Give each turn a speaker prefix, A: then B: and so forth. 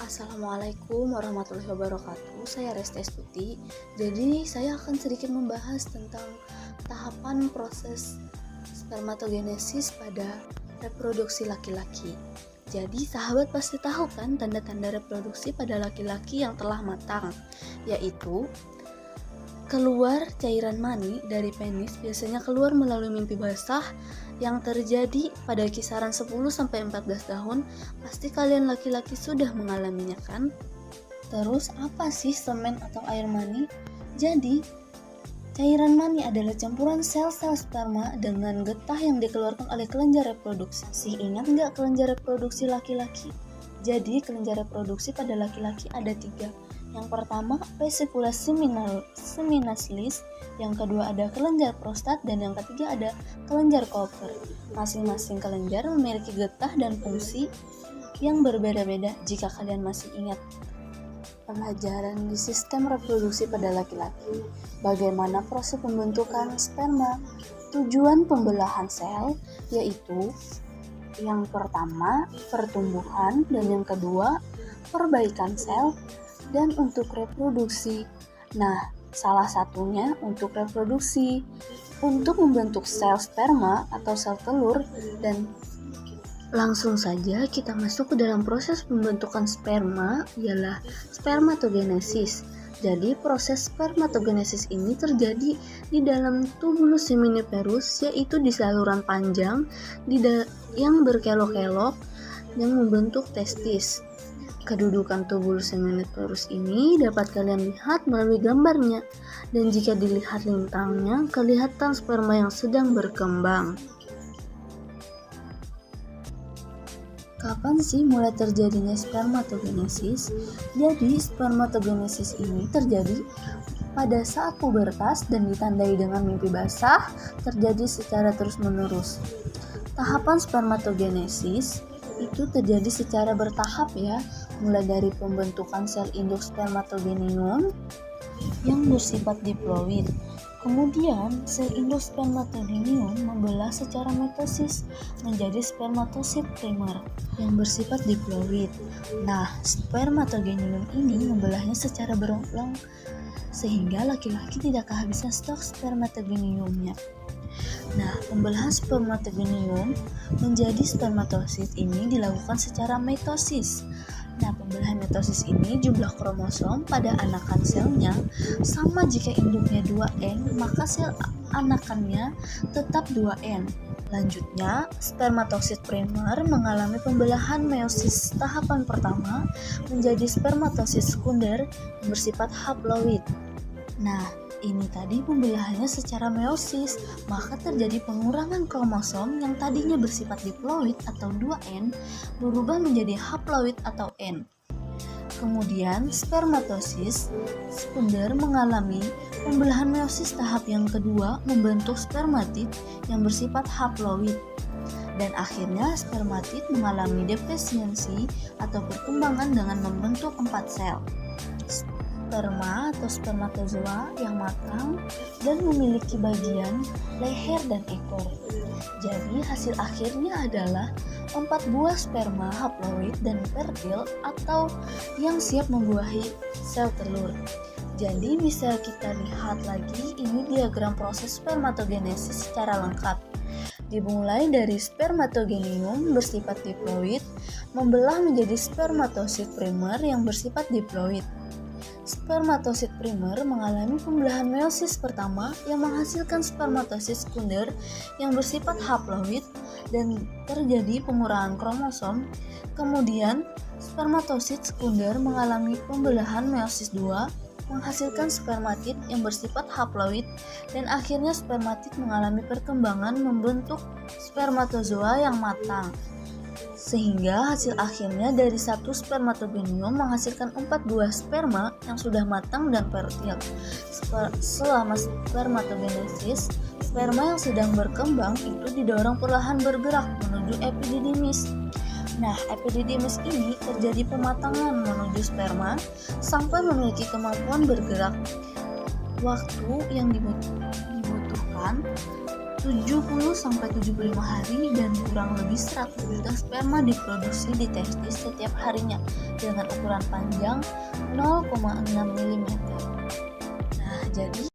A: Assalamualaikum warahmatullahi wabarakatuh. Saya Resta Stuti. Jadi saya akan sedikit membahas tentang tahapan proses spermatogenesis pada reproduksi laki-laki. Jadi sahabat pasti tahu kan tanda-tanda reproduksi pada laki-laki yang telah matang, yaitu keluar cairan mani dari penis, biasanya keluar melalui mimpi basah yang terjadi pada kisaran 10-14 tahun. Pasti kalian laki-laki sudah mengalaminya kan? Terus apa sih semen atau air mani? Jadi, cairan mani adalah campuran sel-sel sperma dengan getah yang dikeluarkan oleh kelenjar reproduksi. Ingat nggak kelenjar reproduksi laki-laki? Jadi, kelenjar reproduksi pada laki-laki ada 3. Yang pertama, vesicula seminalis, yang kedua ada kelenjar prostat, dan yang ketiga ada kelenjar Cooper. Masing-masing kelenjar memiliki getah dan fungsi yang berbeda-beda. Jika kalian masih ingat pelajaran di sistem reproduksi pada laki-laki, bagaimana proses pembentukan sperma, tujuan pembelahan sel, yaitu yang pertama pertumbuhan, dan yang kedua perbaikan sel, dan untuk reproduksi. Nah, salah satunya untuk reproduksi, untuk membentuk sel sperma atau sel telur. Dan langsung saja kita masuk ke dalam proses pembentukan sperma, ialah spermatogenesis. Jadi proses spermatogenesis ini terjadi di dalam tubulus seminiferus, yaitu di saluran panjang yang berkelok-kelok yang membentuk testis. Kedudukan tubulus seminiferus ini dapat kalian lihat melalui gambarnya, dan jika dilihat lintangnya, kelihatan sperma yang sedang berkembang. Kapan sih mulai terjadinya spermatogenesis? Jadi, spermatogenesis ini terjadi pada saat pubertas dan ditandai dengan mimpi basah, terjadi secara terus-menerus. Tahapan spermatogenesis itu terjadi secara bertahap ya, mulai dari pembentukan sel induk spermatogenium yang bersifat diploid. Kemudian sel induk spermatogenium membelah secara mitosis menjadi spermatosit primer yang bersifat diploid. Nah, spermatogenium ini membelahnya secara berulang sehingga laki-laki tidak kehabisan stok spermatogeniumnya. Nah, pembelahan spermatogenium menjadi spermatosit ini dilakukan secara mitosis. Nah, pembelahan mitosis ini jumlah kromosom pada anakan selnya sama. Jika induknya 2N, maka sel anakannya tetap 2N. Lanjutnya, spermatosit primer mengalami pembelahan meiosis tahapan pertama menjadi spermatosit sekunder yang bersifat haploid. Nah, ini tadi pembelahannya secara meiosis, maka terjadi pengurangan kromosom yang tadinya bersifat diploid atau 2N berubah menjadi haploid atau N. Kemudian spermatosis sekunder mengalami pembelahan meiosis tahap yang kedua membentuk spermatid yang bersifat haploid. Dan akhirnya spermatid mengalami defisiensi atau perkembangan dengan membentuk 4 sel. Sperma atau spermatozoa yang matang dan memiliki bagian leher dan ekor. Jadi hasil akhirnya adalah 4 buah sperma haploid dan fertil atau yang siap membuahi sel telur. Jadi bisa kita lihat lagi ini diagram proses spermatogenesis secara lengkap. Dimulai dari spermatogenium bersifat diploid membelah menjadi spermatosit primer yang bersifat diploid. Spermatosit primer mengalami pembelahan meiosis pertama yang menghasilkan spermatosit sekunder yang bersifat haploid dan terjadi pengurangan kromosom. Kemudian spermatosit sekunder mengalami pembelahan meiosis 2 menghasilkan spermatid yang bersifat haploid, dan akhirnya spermatid mengalami perkembangan membentuk spermatozoa yang matang. Sehingga hasil akhirnya dari satu spermatogenium menghasilkan 4 buah sperma yang sudah matang dan fertil. Selama spermatogenesis, sperma yang sedang berkembang itu didorong perlahan bergerak menuju epididymis. Nah, epididymis ini terjadi pematangan menuju sperma sampai memiliki kemampuan bergerak. Waktu yang dibutuhkan 70-75 hari dan kurang lebih 100 juta sperma diproduksi di testis setiap harinya dengan ukuran panjang 0,6 mm. Nah, jadi